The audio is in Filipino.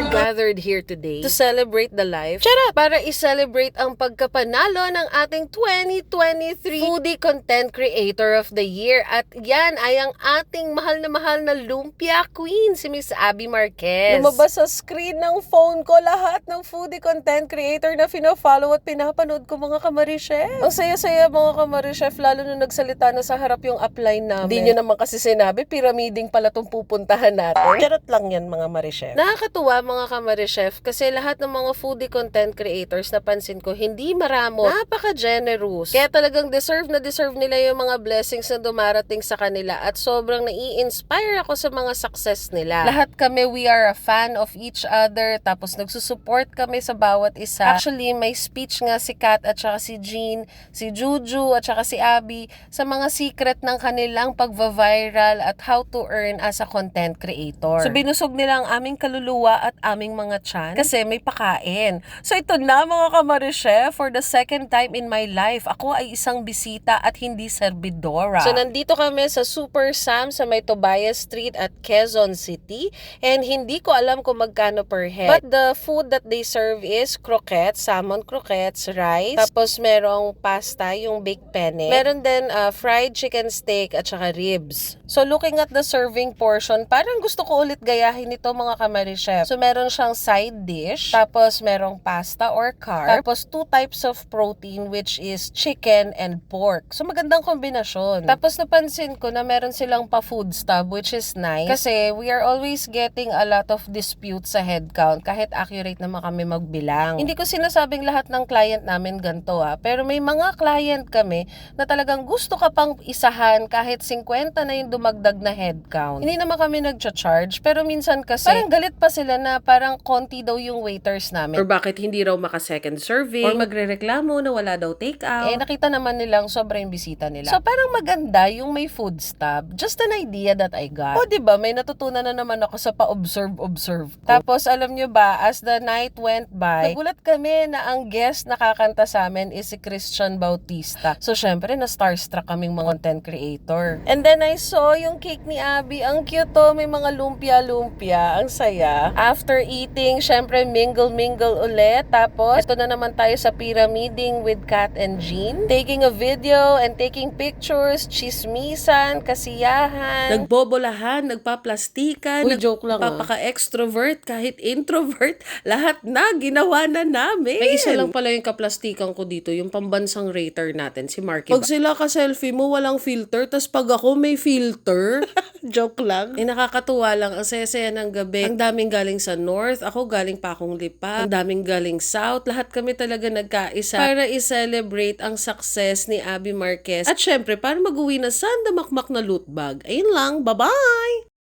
are gathered here today to celebrate the life. Charot! Para i-celebrate ang pagkapanalo ng ating 2023 Foodie Content Creator of the Year. At yan ay ang ating mahal na lumpia queen, si Miss Abby Marquez. Lumabas sa screen ng phone ko lahat ng foodie content creator na fina-follow at pinapanood ko, mga kamarichef. Ang saya-saya, mga kamarichef, lalo nung nagsalita na sa harap yung upline namin. Hindi nyo naman kasi sinabi, pyramiding pala itong pupuntahan natin. Charot lang yan, mga marichef. Nakakatuwa, mga kamarichef, kasi lahat ng mga foodie content creators, napansin ko, hindi maramo, napaka-generous. Kaya talagang deserve nila yung mga blessings na dumarating sa kanila at sobrang nai-inspire ako sa mga success nila. Lahat kami, we are a fan of each other, tapos nagsusupport kami sa bawat isa. Actually, may speech nga si Kat at saka si Jean, si Juju at saka si Abby sa mga secret ng kanilang pagva-viral at how to earn as a content creator. So binusog nila ang aming kaluluwa at aming mga tiyan kasi may pakain. So ito na, mga kamarichef, for the second time in my life, ako ay isang bisita at hindi servidora. So nandito kami sa Super Sam sa may Tobias Street at Quezon City, and hindi ko alam kung magkano per head. But the food that they serve is croquettes, salmon croquettes, rice, tapos merong pasta, yung baked penne. Meron din fried chicken steak at saka ribs. So looking at the serving portion, parang gusto ko ulit gayahin ito, mga kamarichef. So meron siyang side dish, tapos merong pasta or carb, tapos 2 types of protein which is chicken and pork. So magandang kombinasyon. Tapos napansin ko na meron silang pa-food stub which is nice kasi we are always getting a lot of disputes sa head count kahit accurate naman kami magbilang. Hindi ko sinasabing lahat ng client namin ganito pero may mga client kami na talagang gusto ka pang isahan kahit 50 na yung dumagdag na head count. Hindi naman kami nagcha-charge, pero minsan kasi parang galit pa sila na parang konti daw yung waiters namin. Or bakit hindi raw maka-second serving, or magrereklamo na wala daw take-out. Nakita naman nilang sobrang bisita nila. So parang maganda yung may food stub. Just an idea that I got. O diba, may natutunan na naman ako sa pa-observe ko. Tapos alam nyo ba, as the night went by, nagulat kami na ang guest na kakanta sa amin is si Christian Bautista. So syempre, na-starstruck kaming mga content creator. And then I saw yung cake ni Abby. Ang cute to, may mga lumpia-lumpia. Ang saya. After eating, syempre mingle ulit. Tapos, ito na naman tayo sa pyramiding with Kat and Jean. Taking a video and taking pictures, chismisan, kasiyahan. Nagbobolahan, nagpaplastikan. Uy, joke lang papaka-extrovert, kahit introvert. Lahat na, ginawa na namin. May isa lang pala yung kaplastikan ko dito, yung pambansang rater natin, si Marky. Pag sila ka-selfie mo, walang filter, tas pag ako may filter. Joke lang. Nakakatuwa lang. Ang saya-saya ng gabi. Ang daming galing sa north. Ako galing pa akong Lipa. Ang daming galing south. Lahat kami talaga nagkaisa para i-celebrate ang success ni Abby Marquez. At syempre, para mag-uwi na sandamakmak na loot bag. Ayun lang. Bye-bye!